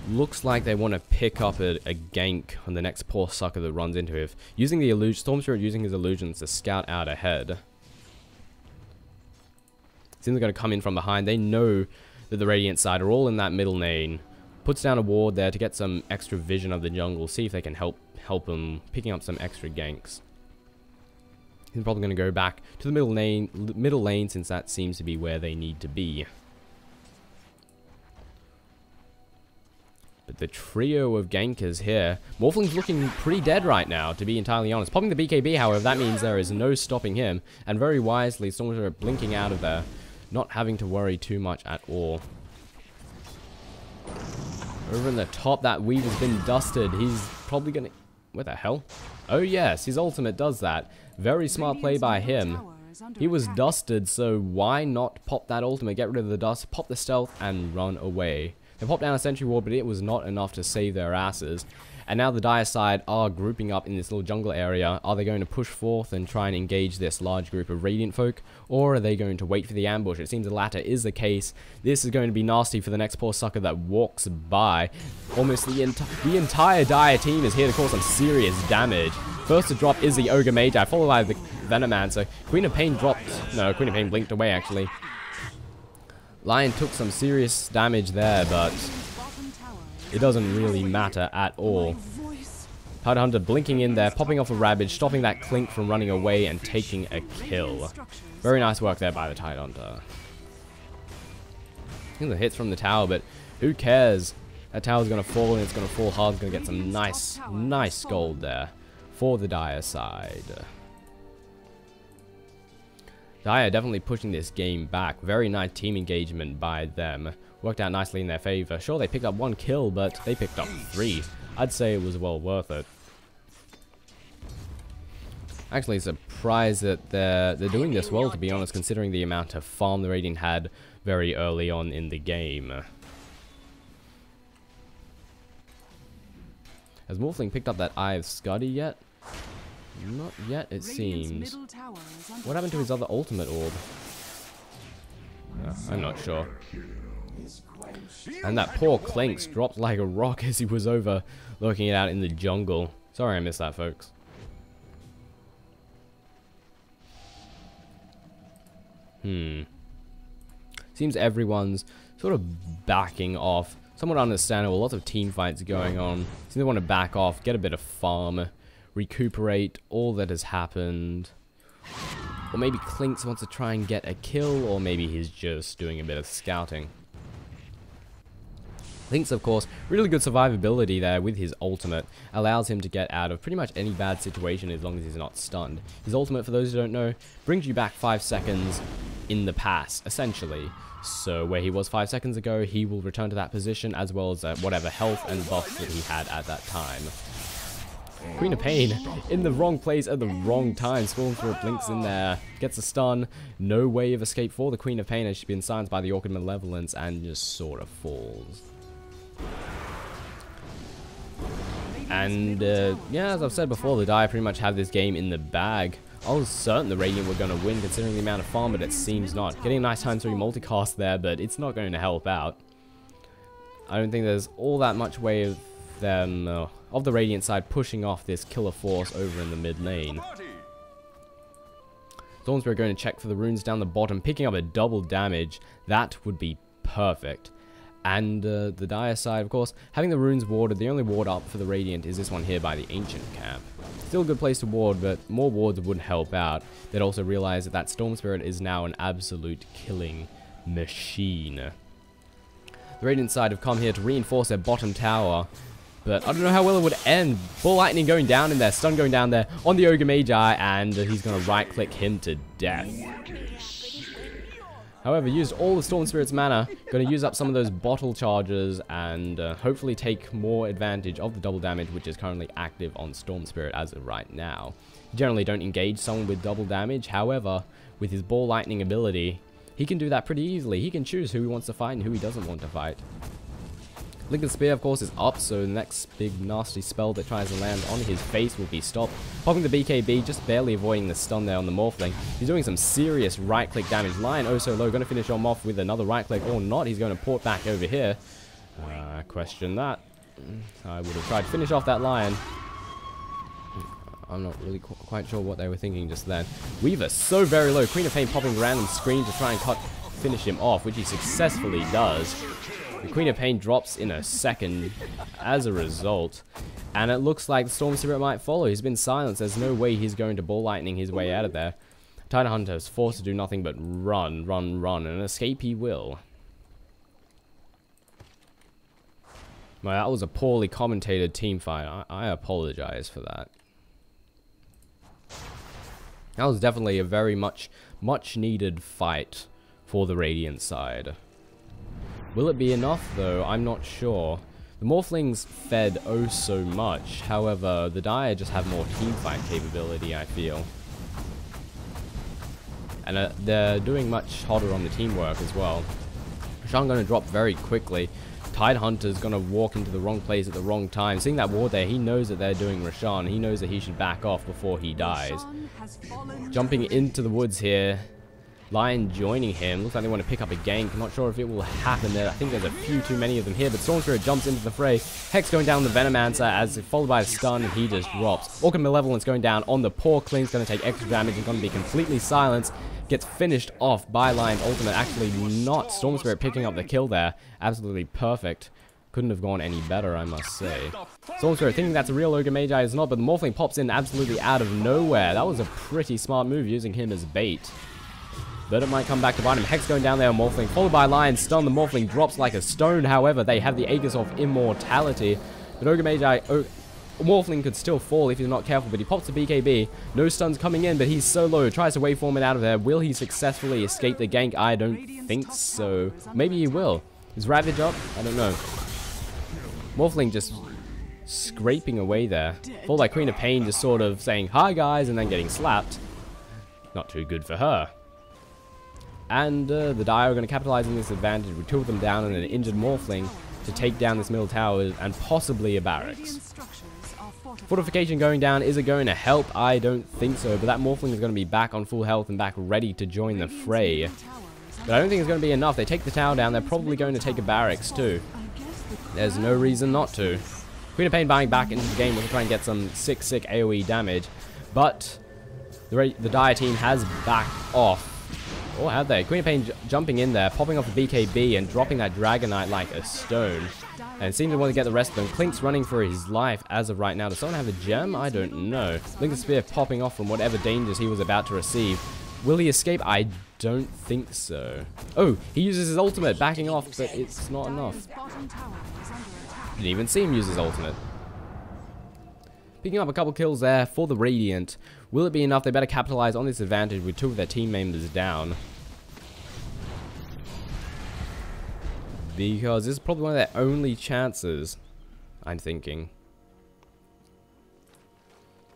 Looks like they want to pick up a gank on the next poor sucker that runs into it. Using the illusion, Storm Spirit using his illusions to scout out ahead. Seems they're going to come in from behind. They know that the Radiant side are all in that middle lane. Puts down a ward there to get some extra vision of the jungle. See if they can help them picking up some extra ganks. He's probably going to go back to the middle lane since that seems to be where they need to be. But the trio of gankers here. Morphling's looking pretty dead right now, to be entirely honest. Popping the BKB, however, that means there is no stopping him. And very wisely, Stormers are blinking out of there. Not having to worry too much at all. Over in the top, that weave has been dusted. He's probably gonna... Where the hell? Oh yes, his ultimate does that. Very smart play by him. He was dusted, so why not pop that ultimate, get rid of the dust, pop the stealth, and run away. They popped down a sentry ward, but it was not enough to save their asses. And now the Dire side are grouping up in this little jungle area. Are they going to push forth and try and engage this large group of Radiant folk? Or are they going to wait for the ambush? It seems the latter is the case. This is going to be nasty for the next poor sucker that walks by. Almost the entire Dire team is here to cause some serious damage. First to drop is the Ogre Magi, followed by the Venomancer. Queen of Pain dropped... No, Queen of Pain blinked away, actually. Lion took some serious damage there, but it doesn't really matter at all. Tidehunter blinking in there, popping off a Ravage, stopping that Clink from running away and taking a kill. Very nice work there by the Tidehunter. I think the hits from the tower, but who cares? That tower's going to fall, and it's going to fall hard. It's going to get some nice gold there for the Dire side. Dire definitely pushing this game back. Very nice team engagement by them. Worked out nicely in their favor. Sure, they picked up 1 kill, but they picked up 3. I'd say it was well worth it. Actually surprised that they're doing this well, to be honest, considering the amount of farm the Radiant had very early on in the game. Has Morphling picked up that Eye of Skadi yet? Not yet, it seems. What happened to his other ultimate orb? I'm not sure. And that poor Clinks dropped like a rock as he was over looking it out in the jungle. Sorry I missed that, folks. Seems everyone's sort of backing off. Somewhat understandable, lots of team fights going on. Seems they want to back off, get a bit of farm, recuperate all that has happened. Or maybe Clinks wants to try and get a kill, or maybe he's just doing a bit of scouting. Clinks, of course, really good survivability there with his ultimate. Allows him to get out of pretty much any bad situation as long as he's not stunned. His ultimate, for those who don't know, brings you back 5 seconds in the past, essentially. So where he was 5 seconds ago, he will return to that position as well as whatever health and buff that he had at that time. Queen of Pain in the wrong place at the wrong time. Scrolling through a blinks in there. Gets a stun. No way of escape for the Queen of Pain as she's been silenced by the Orchid Malevolence and just sort of falls. And yeah, as I've said before, the Dire pretty much have this game in the bag. I was certain the Radiant were going to win considering the amount of farm, but it seems not. Getting a nice ×3 multicast there, but it's not going to help out. I don't think there's all that much way of them, of the Radiant side, pushing off this killer force over in the mid lane. Stormspirit going to check for the runes down the bottom, picking up a double damage. That would be perfect. And the Dire side, of course, having the runes warded. The only ward up for the Radiant is this one here by the Ancient Camp. Still a good place to ward, but more wards would help out. They'd also realize that that Storm Spirit is now an absolute killing machine. The Radiant side have come here to reinforce their bottom tower, but I don't know how well it would end. Ball Lightning going down in there, stun going down there on the Ogre Magi, and he's going to right-click him to death. However, used all the Storm Spirit's mana, going to use up some of those bottle charges and hopefully take more advantage of the double damage which is currently active on Storm Spirit as of right now. generally don't engage someone with double damage. However, with his ball lightning ability, he can do that pretty easily. He can choose who he wants to fight and who he doesn't want to fight. Lincoln Spear, of course, is up, so the next big nasty spell that tries to land on his face will be stopped. Popping the BKB, just barely avoiding the stun there on the Morphling. He's doing some serious right-click damage. Lion oh so low, going to finish him off with another right-click or not. He's going to port back over here. Question that. I would have tried to finish off that Lion. I'm not really quite sure what they were thinking just then. Weaver so very low. Queen of Pain popping random screen to try and finish him off, which he successfully does. The Queen of Pain drops in a second as a result. And it looks like the Storm Spirit might follow. He's been silenced. There's no way he's going to ball lightning his way out of there. Titan Hunter is forced to do nothing but run, run, run. And escape he will. Well, that was a poorly commentated team fight. I apologize for that. That was definitely a very much needed fight for the Radiant side. Will it be enough though? I'm not sure. The Morphlings fed oh so much. However, the Dire just have more team fight capability, I feel. And they're doing much hotter on the teamwork as well. Rashawn going to drop very quickly. Tide Hunter's going to walk into the wrong place at the wrong time. Seeing that ward there, he knows that they're doing Rashawn. He knows that he should back off before he dies. Jumping into the woods here. Lion joining him. Looks like they want to pick up a gank. I'm not sure if it will happen there. I think there's a few too many of them here, but Storm Spirit jumps into the fray. Hex going down the Venomancer as followed by a stun, and he just drops. Orchid Malevolence going down on the poor Kling's going to take extra damage and going to be completely silenced. Gets finished off by Lion's ultimate. Actually not. Storm Spirit picking up the kill there. Absolutely perfect. Couldn't have gone any better, I must say. Storm Spirit thinking that's a real Ogre Magi is not, but the Morphling pops in absolutely out of nowhere. That was a pretty smart move using him as bait. But it might come back to bite him. Hex going down there on Morphling, followed by Lion stun. The Morphling drops like a stone. However, they have the Aegis of Immortality. But Ogre Magi, Morphling could still fall if he's not careful, but he pops the BKB. No stuns coming in, but he's so low. Tries to waveform it out of there. Will he successfully escape the gank? I don't think so. Maybe he will. Is Ravage up? I don't know. Morphling just scraping away there. Followed by Queen of Pain just sort of saying, hi guys, and then getting slapped. Not too good for her. And the Dire are going to capitalize on this advantage. We tilt them down on an injured Morphling to take down this middle tower and possibly a barracks. Fortification going down. Is it going to help? I don't think so. But that Morphling is going to be back on full health and back ready to join the fray. But I don't think it's going to be enough. They take the tower down. They're probably going to take a barracks too. There's no reason not to. Queen of Pain buying back into the game to try and get some sick AoE damage. But the Dire team has backed off. Or have they? Queen of Pain jumping in there, popping off the BKB and dropping that Dragonite like a stone. And seems to want to get the rest of them. Klink's running for his life as of right now. Does someone have a gem? I don't know. Lincoln Spear popping off from whatever dangers he was about to receive. Will he escape? I don't think so. Oh, he uses his ultimate, backing off, but it's not enough. Didn't even see him use his ultimate. Picking up a couple kills there for the Radiant. Will it be enough? They better capitalize on this advantage with two of their team members down. Because this is probably one of their only chances, I'm thinking.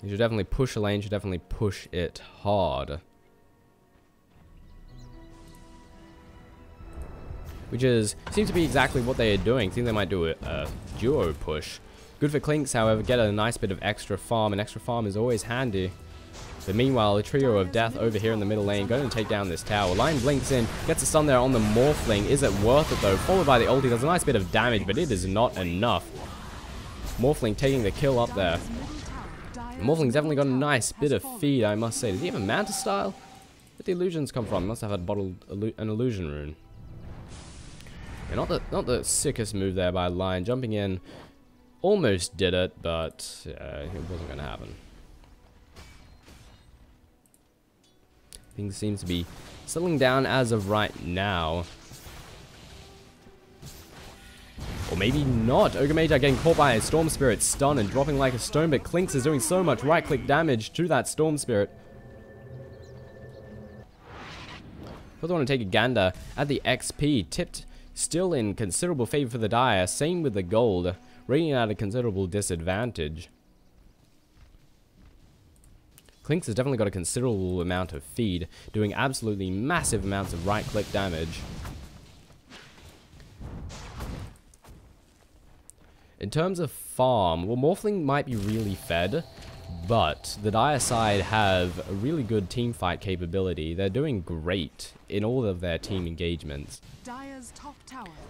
You should definitely push a lane, should definitely push it hard. Which seems to be exactly what they are doing. I think they might do a duo push. Good for Klinks, however, get a nice bit of extra farm, and extra farm is always handy. But meanwhile, a trio of death over here in the middle lane, going to take down this tower. Lion blinks in, gets a stun there on the Morphling. Is it worth it though? Followed by the ulti, does a nice bit of damage, but it is not enough. Morphling taking the kill up there. Morphling's definitely got a nice bit of feed, I must say. Does he have a Manta style? Where'd the illusions come from? He must have had bottled an illusion rune. Yeah, not the sickest move there by Lion. Jumping in, almost did it, but it wasn't going to happen. Things seem to be settling down as of right now. Or maybe not. Ogre Magi getting caught by a Storm Spirit stun and dropping like a stone, but Klinks is doing so much right-click damage to that Storm Spirit. Both want to take a gander at the XP. Tipped still in considerable favor for the Dire. Same with the gold. Radiant at a considerable disadvantage. Clinkz has definitely got a considerable amount of feed, doing absolutely massive amounts of right-click damage. In terms of farm, well, Morphling might be really fed, but the Dire side have a really good teamfight capability. They're doing great in all of their team engagements.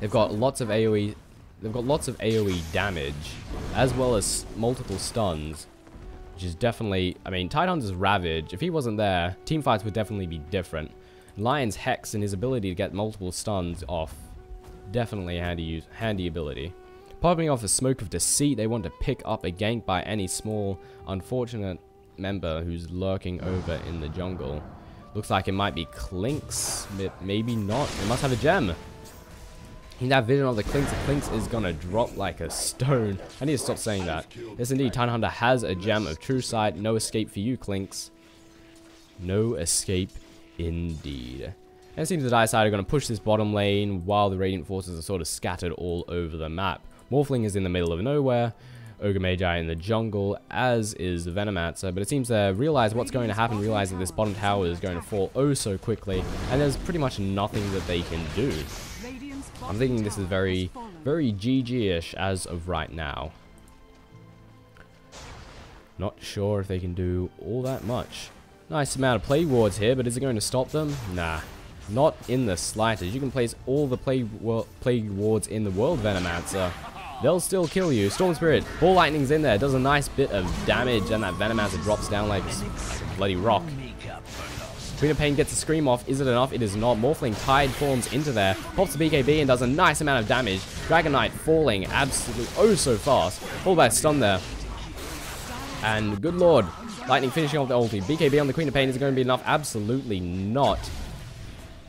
They've got lots of AoE. They've got lots of AoE damage, as well as multiple stuns, which is definitely. I mean, Tidehunter's Ravage. If he wasn't there, teamfights would definitely be different. Lion's Hex and his ability to get multiple stuns off, definitely handy ability. Popping off a Smoke of Deceit, they want to pick up a gank by any small, unfortunate member who's lurking over in the jungle. Looks like it might be Clinkz, but maybe not. It must have a gem. In that vision of the Clinkz is gonna drop like a stone. I need to stop saying that. Yes, indeed, Tidehunter has a gem of True Sight. No escape for you, Clinkz. No escape indeed. And it seems the Dire side are going to push this bottom lane while the Radiant forces are sort of scattered all over the map. Morphling is in the middle of nowhere, Ogre Magi in the jungle, as is Venomancer, but it seems they realize what's going to happen, realize that this bottom tower is going to fall oh so quickly, and there's pretty much nothing that they can do. I'm thinking this is very, very GG-ish as of right now. Not sure if they can do all that much. Nice amount of plague wards here, but is it going to stop them? Nah. Not in the slightest. You can place all the plague wards in the world, Venomancer. They'll still kill you. Storm Spirit, Ball Lightning's in there, does a nice bit of damage, and that Venomancer drops down like a bloody rock. Queen of Pain gets a scream off. Is it enough? It is not. Morphling Tide forms into there, pops the BKB and does a nice amount of damage. Dragon Knight falling absolutely oh so fast. All that stun there. And good lord, Lightning finishing off the ulti. BKB on the Queen of Pain, is it going to be enough? Absolutely not.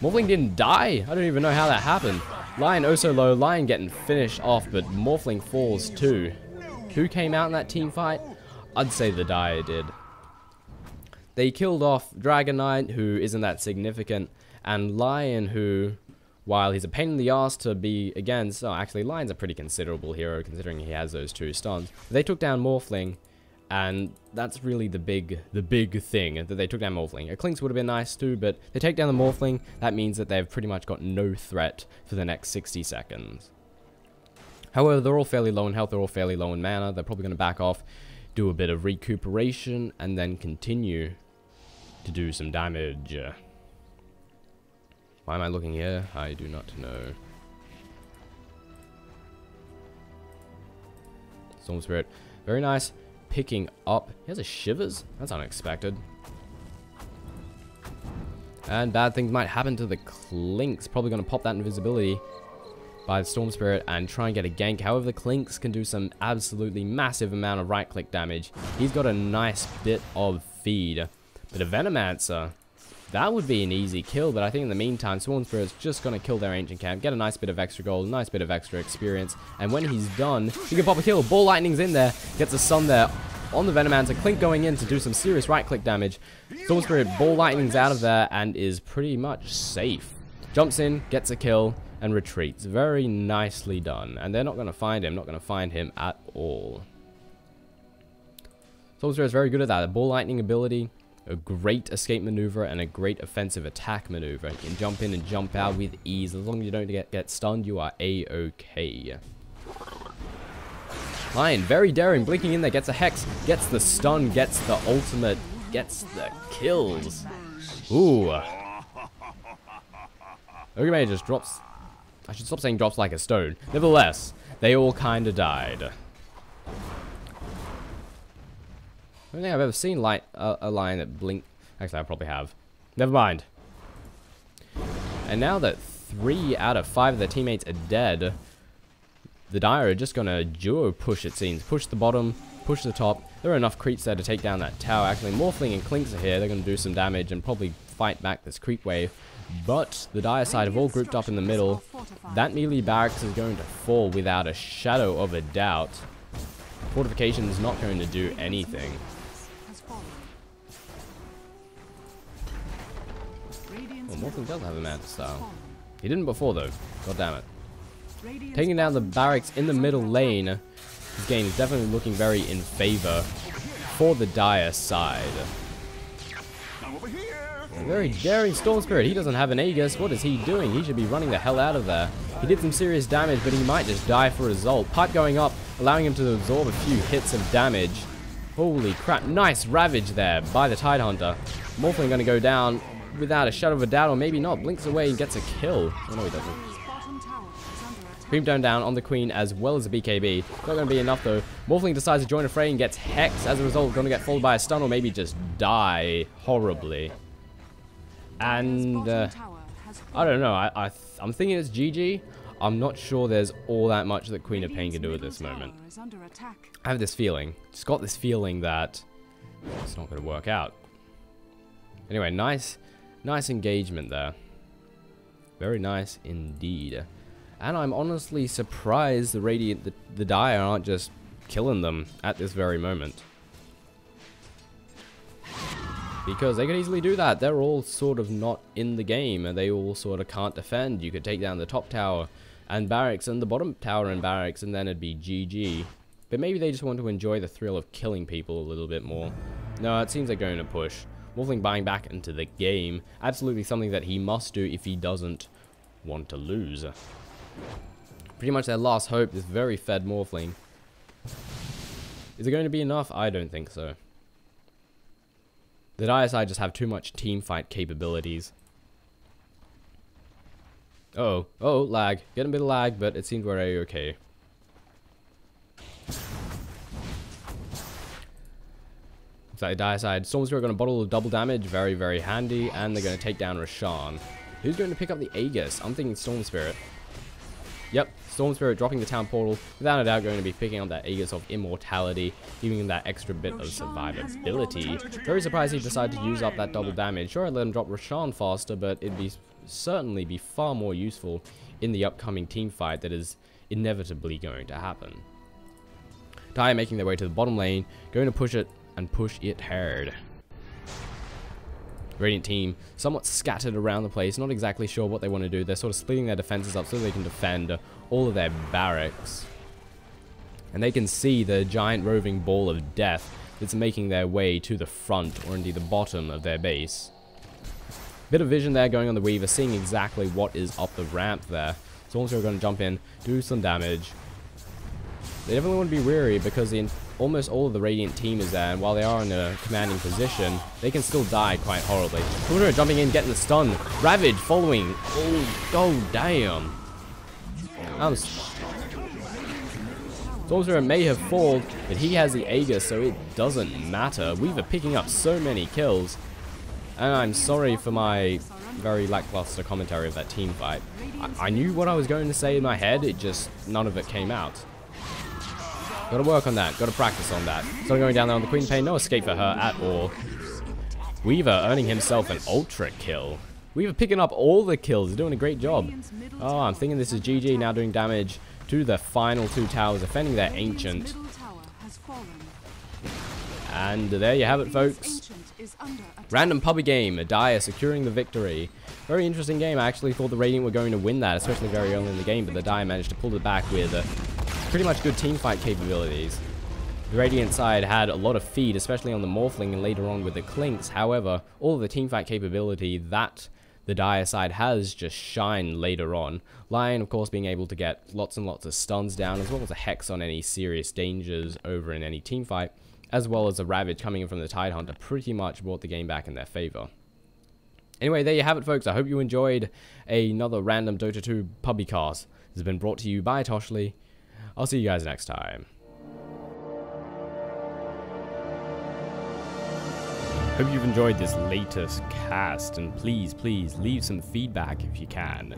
Morphling didn't die. I don't even know how that happened. Lion oh so low. Lion getting finished off, but Morphling falls too. Who came out in that team fight? I'd say the Dire did. They killed off Dragon Knight, who isn't that significant, and Lion, who, while he's a pain in the ass to be against, oh, actually, Lion's a pretty considerable hero considering he has those 2 stuns. They took down Morphling, and that's really the big thing, that they took down Morphling. A Clinkz would have been nice too, but they take down the Morphling, that means that they've pretty much got no threat for the next 60 seconds. However, they're all fairly low in health, they're all fairly low in mana, they're probably going to back off, do a bit of recuperation, and then continue to do some damage. Why am I looking here? I do not know. Storm Spirit, very nice. Picking up. He has a Shivers? That's unexpected. And bad things might happen to the Clinkz. Probably going to pop that invisibility by the Storm Spirit and try and get a gank. However, the Clinkz can do some absolutely massive amount of right-click damage. He's got a nice bit of feed. But a Venomancer, that would be an easy kill, but I think in the meantime, Storm Spirit's just going to kill their Ancient Camp, get a nice bit of extra gold, nice bit of extra experience, and when he's done, he can pop a kill. Ball Lightning's in there, gets a stun there on the Venomancer. Clinkz going in to do some serious right-click damage. Storm Spirit, Ball Lightning's out of there and is pretty much safe. Jumps in, gets a kill, and retreats. Very nicely done. And they're not going to find him, not going to find him at all. Storm Spirit's very good at that. The Ball Lightning ability, a great escape maneuver, and a great offensive attack maneuver. You can jump in and jump out with ease. As long as you don't get stunned, you are A-okay. Lion, very daring, blinking in there, gets a Hex, gets the stun, gets the ultimate, gets the kills. Ooh. Ogre Mage just drops. I should stop saying drops like a stone. Nevertheless, they all kind of died. I don't think I've ever seen a lion that blink. Actually, I probably have. Never mind. And now that 3 out of 5 of their teammates are dead, the Dire are just going to duo push, it seems. Push the bottom, push the top. There are enough creeps there to take down that tower. Actually, Morphling and Clinkz are here. They're going to do some damage and probably fight back this creep wave. But the Dire side have all grouped up in the middle. That melee barracks is going to fall without a shadow of a doubt. Fortification is not going to do anything. Well, Morphling does have a mad style. He didn't before though. God damn it. Taking down the barracks in the middle lane, this game is definitely looking very in favor for the Dire side. A very daring Storm Spirit. He doesn't have an Aegis. What is he doing? He should be running the hell out of there. He did some serious damage, but he might just die for a result. Pipe going up, allowing him to absorb a few hits of damage. Holy crap. Nice Ravage there by the Tidehunter. Morphling going to go down without a shadow of a doubt, or maybe not. Blinks away and gets a kill. Oh, no, he doesn't. Creamstone down on the Queen as well as the BKB. Not going to be enough though. Morphling decides to join a fray and gets Hex. As a result, going to get followed by a stun or maybe just die horribly. And I don't know. I'm thinking it's GG. I'm not sure there's all that much that Queen of Pain can do at this moment. I have this feeling. Just got this feeling that it's not going to work out. Anyway, nice engagement there. Very nice indeed. And I'm honestly surprised the Radiant, the Dire aren't just killing them at this very moment. Because they could easily do that. They're all sort of not in the game, and they all sort of can't defend. You could take down the top tower and barracks and the bottom tower and barracks, and then it'd be GG. But maybe they just want to enjoy the thrill of killing people a little bit more. No, it seems like going to push. Morphling buying back into the game. Absolutely something that he must do if he doesn't want to lose. Pretty much their last hope, this very fed Morphling. Is it going to be enough? I don't think so. The Dire side just have too much team fight capabilities. Oh, lag. Getting a bit of lag, but it seems we're okay. Looks like the Dire side. Storm Spirit are going to bottle the double damage. Very, very handy. And they're going to take down Roshan. Who's going to pick up the Aegis? I'm thinking Storm Spirit. Yep, Storm Spirit dropping the town portal. Without a doubt going to be picking up that Aegis of Immortality, giving him that extra bit of survivability. Very surprised he decided to use up that double damage. Sure, I'd let him drop Roshan faster, but it'd be certainly be far more useful in the upcoming team fight that is inevitably going to happen. Dire making their way to the bottom lane, going to push it and push it hard. Radiant team somewhat scattered around the place, not exactly sure what they want to do. They're sort of splitting their defenses up so they can defend all of their barracks. And they can see the giant roving ball of death that's making their way to the front, or indeed the bottom of their base. Bit of vision there going on the Weaver, seeing exactly what is up the ramp there. So also going to jump in, do some damage. They definitely want to be wary because almost all of the Radiant team is there, and while they are in a commanding position, they can still die quite horribly. Tornado jumping in, getting the stun. Ravage following. Oh damn. Stormspirit may have fallen, but he has the Aegis, so it doesn't matter. Weaver picking up so many kills. And I'm sorry for my very lackluster commentary of that team fight. I knew what I was going to say in my head, it just, none of it came out. Gotta work on that, gotta practice on that. So going down there on the Queen of Pain, no escape for her at all. Weaver earning himself an ultra kill. Weaver picking up all the kills, doing a great job. Oh, I'm thinking this is GG, now doing damage to the final two towers, defending their Ancient. And there you have it, folks. Random Pubbie game, Dire securing the victory. Very interesting game. I actually thought the Radiant were going to win that, especially very early in the game, but the Dire managed to pull it back with pretty much good teamfight capabilities. The Radiant side had a lot of feed, especially on the Morphling and later on with the Clinks. However, all of the teamfight capability that the Dire side has just shine later on. Lion, of course, being able to get lots and lots of stuns down, as well as a Hex on any serious dangers over in any teamfight, as well as a Ravage coming in from the Tidehunter, pretty much brought the game back in their favor. Anyway, there you have it, folks. I hope you enjoyed another random Dota 2 Pubbie cast. This has been brought to you by Toshley. I'll see you guys next time. Hope you've enjoyed this latest cast, and please leave some feedback if you can.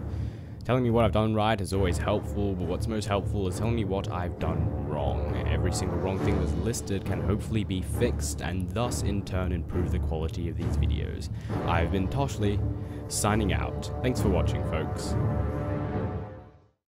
Telling me what I've done right is always helpful, but what's most helpful is telling me what I've done wrong. Every single wrong thing that's listed can hopefully be fixed, and thus in turn improve the quality of these videos. I've been Toshley, signing out. Thanks for watching, folks.